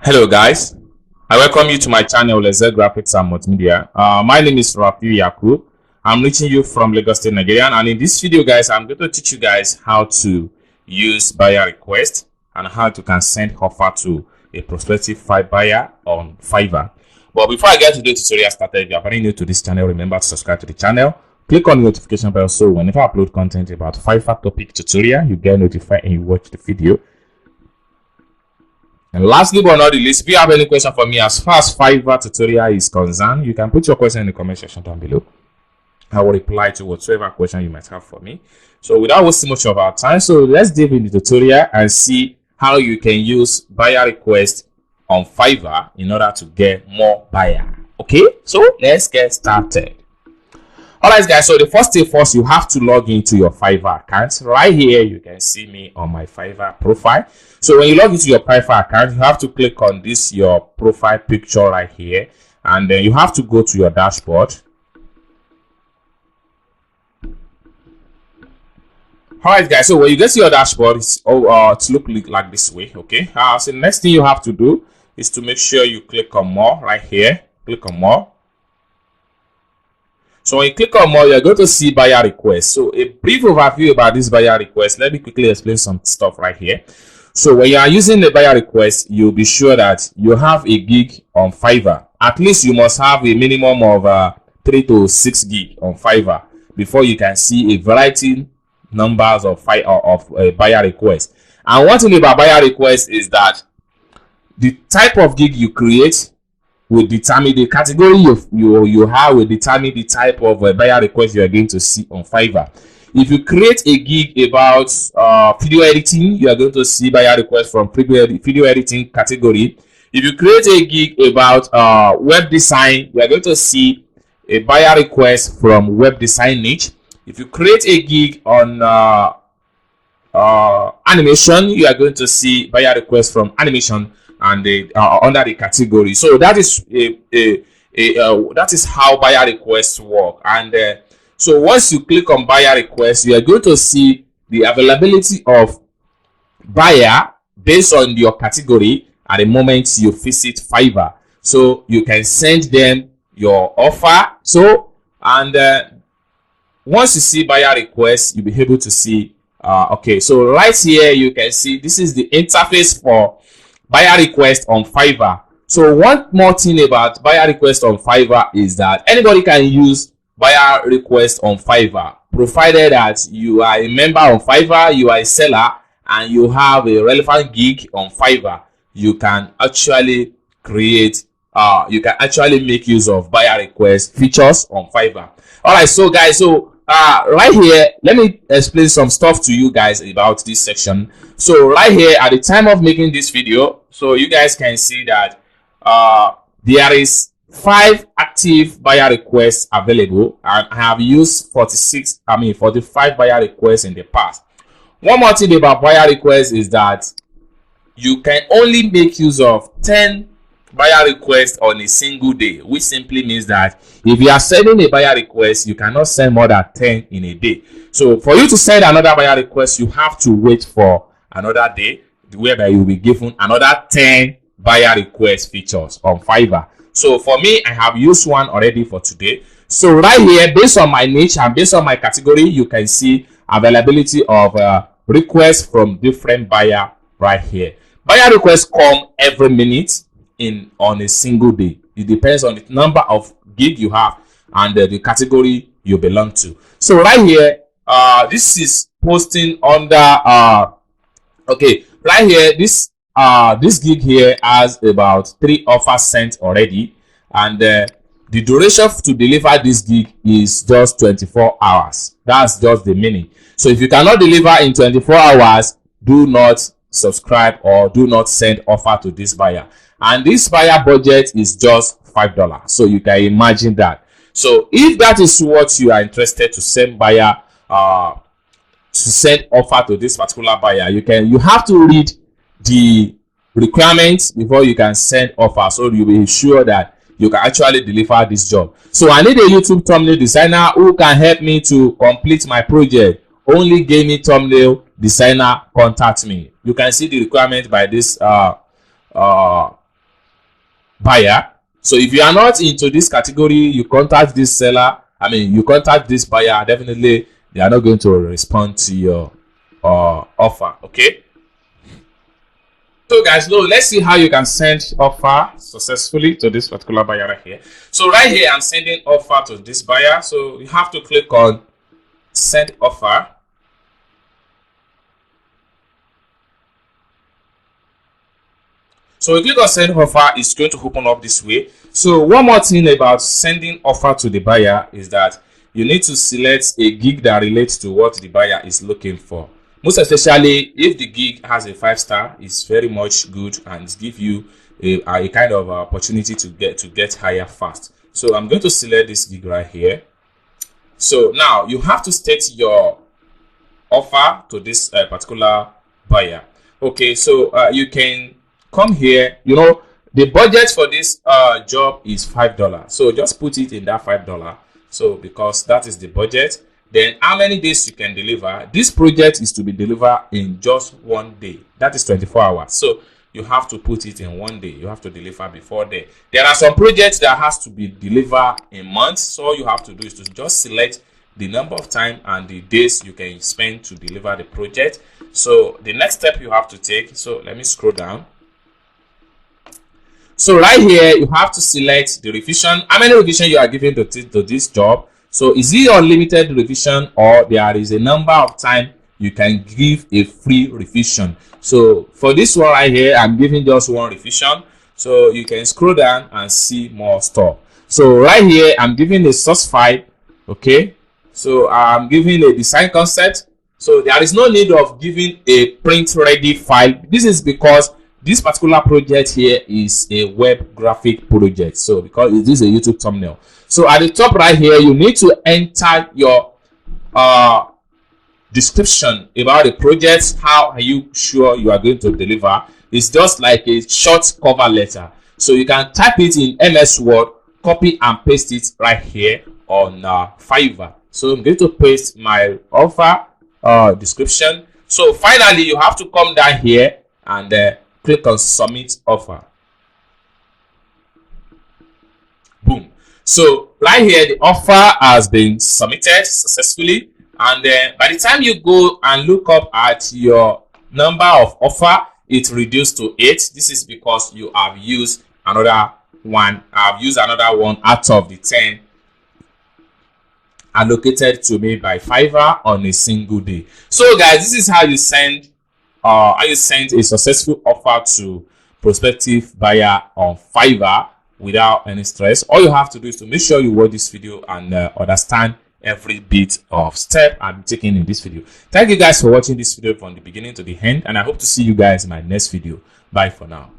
Hello guys, I welcome you to my channel Leze Graphics and Multimedia. My name is Rafi Yakub. I'm reaching you from Lagos State, Nigeria, and in this video guys, I'm going to teach you guys how to use buyer request and how to can send offer to a prospective buyer on Fiverr. But before I get to the tutorial started, if you are very new to this channel, remember to subscribe to the channel. Click on the notification bell so whenever I upload content about Fiverr topic tutorial, you get notified and you watch the video. And lastly but not the least, if you have any question for me as far as Fiverr tutorial is concerned, you can put your question in the comment section down below. I will reply to whatever question you might have for me. So without wasting much of our time, so let's dive into the tutorial and see how you can use buyer request on Fiverr in order to get more buyer. Okay, so let's get started. Alright guys, so the first thing first, you have to log into your Fiverr account. Right here you can see me on my Fiverr profile. So when you log into your Fiverr account, you have to click on this your profile picture right here, and then you have to go to your dashboard. Alright guys, so when you get to your dashboard, it's look like this way. Okay, so the next thing you have to do is to make sure you click on more right here. Click on more. So when you click on more, you're going to see buyer request. So a brief overview about this buyer request. Let me quickly explain some stuff right here. So when you are using the buyer request, you'll be sure that you have a gig on Fiverr. At least you must have a minimum of 3 to 6 gig on Fiverr before you can see a variety numbers of buyer requests. And one thing about buyer request is that the type of gig you create will determine the category you have, will determine the type of buyer request you are going to see on Fiverr. If you create a gig about video editing, you are going to see buyer request from video editing category. If you create a gig about web design, you are going to see a buyer request from web design niche. If you create a gig on animation, you are going to see buyer request from animation and under the category. So that is that is how buyer requests work. And so once you click on buyer request, you are going to see the availability of buyer based on your category at the moment you visit Fiverr. So you can send them your offer. So and once you see buyer request, you'll be able to see okay, so right here you can see this is the interface for buyer request on Fiverr. So one more thing about buyer request on Fiverr is that anybody can use buyer request on Fiverr, provided that you are a member on Fiverr, you are a seller, and you have a relevant gig on Fiverr. You can actually create you can actually make use of buyer request features on Fiverr. All right, so guys, so right here, let me explain some stuff to you guys about this section. So right here at the time of making this video, so you guys can see that there is 5 active buyer requests available, and I have used 45 buyer requests in the past. One more thing about buyer requests is that you can only make use of 10 buyer request on a single day, which simply means that if you are sending a buyer request, you cannot send more than 10 in a day. So for you to send another buyer request, you have to wait for another day whereby you will be given another 10 buyer request features on Fiverr. So for me, I have used one already for today. So right here, based on my niche and based on my category, you can see availability of requests from different buyer right here. Buyer requests come every minute on a single day. It depends on the number of gig you have and the category you belong to. So right here, this is posting under okay, right here, this gig here has about 3 offers sent already, and the duration to deliver this gig is just 24 hours. That's just the meaning. So if you cannot deliver in 24 hours, do not subscribe or do not send offer to this buyer. And this buyer budget is just $5. So you can imagine that. So if that is what you are interested to send buyer to send offer to this particular buyer, you have to read the requirements before you can send offer, so you'll be sure that you can actually deliver this job. So I need a YouTube thumbnail designer who can help me to complete my project. Only give me thumbnail designer, contact me. You can see the requirement by this buyer. So if you are not into this category, you contact this seller, you contact this buyer, definitely they are not going to respond to your offer. Okay, so guys, now let's see how you can send offer successfully to this particular buyer right here. So right here, I'm sending offer to this buyer. So you have to click on send offer. So if you click on send offer, it's going to open up this way. So one more thing about sending offer to the buyer is that you need to select a gig that relates to what the buyer is looking for. Most especially if the gig has a 5-star, it's very much good and give you a kind of opportunity to get higher fast. So I'm going to select this gig right here. So now you have to state your offer to this particular buyer. Okay, so you can come here. You know, the budget for this job is $5, so just put it in that $5. So because that is the budget, then how many days you can deliver. This project is to be delivered in just 1 day, that is 24 hours. So you have to put it in 1 day. You have to deliver before there. There are some projects that has to be delivered in months, so all you have to do is to just select the number of time and the days you can spend to deliver the project. So the next step you have to take, so let me scroll down. So right here you have to select the revision, how many revision you are giving to this job. So is it unlimited revision, or there is a number of time you can give a free revision? So for this one right here, I'm giving just 1 revision. So you can scroll down and see more stuff. So right here I'm giving a source file. Okay, so I'm giving a design concept. So there is no need of giving a print ready file. This is because this particular project here is a web graphic project. So because it is a YouTube thumbnail. So at the top right here, you need to enter your description about the project. How are you sure you are going to deliver? It's just like a short cover letter. So you can type it in MS Word, copy and paste it right here on Fiverr. So I'm going to paste my offer description. So finally, you have to come down here and click on submit offer. Boom. So right here, the offer has been submitted successfully. And by the time you go and look up at your number of offer, it reduced to 8. This is because you have used another one. I've used another one out of the 10 allocated to me by Fiverr on a single day. So guys, this is how you send a successful offer to prospective buyer on Fiverr without any stress. All you have to do is to make sure you watch this video and understand every bit of step I'm taking in this video. Thank you guys for watching this video from the beginning to the end, and I hope to see you guys in my next video. Bye for now.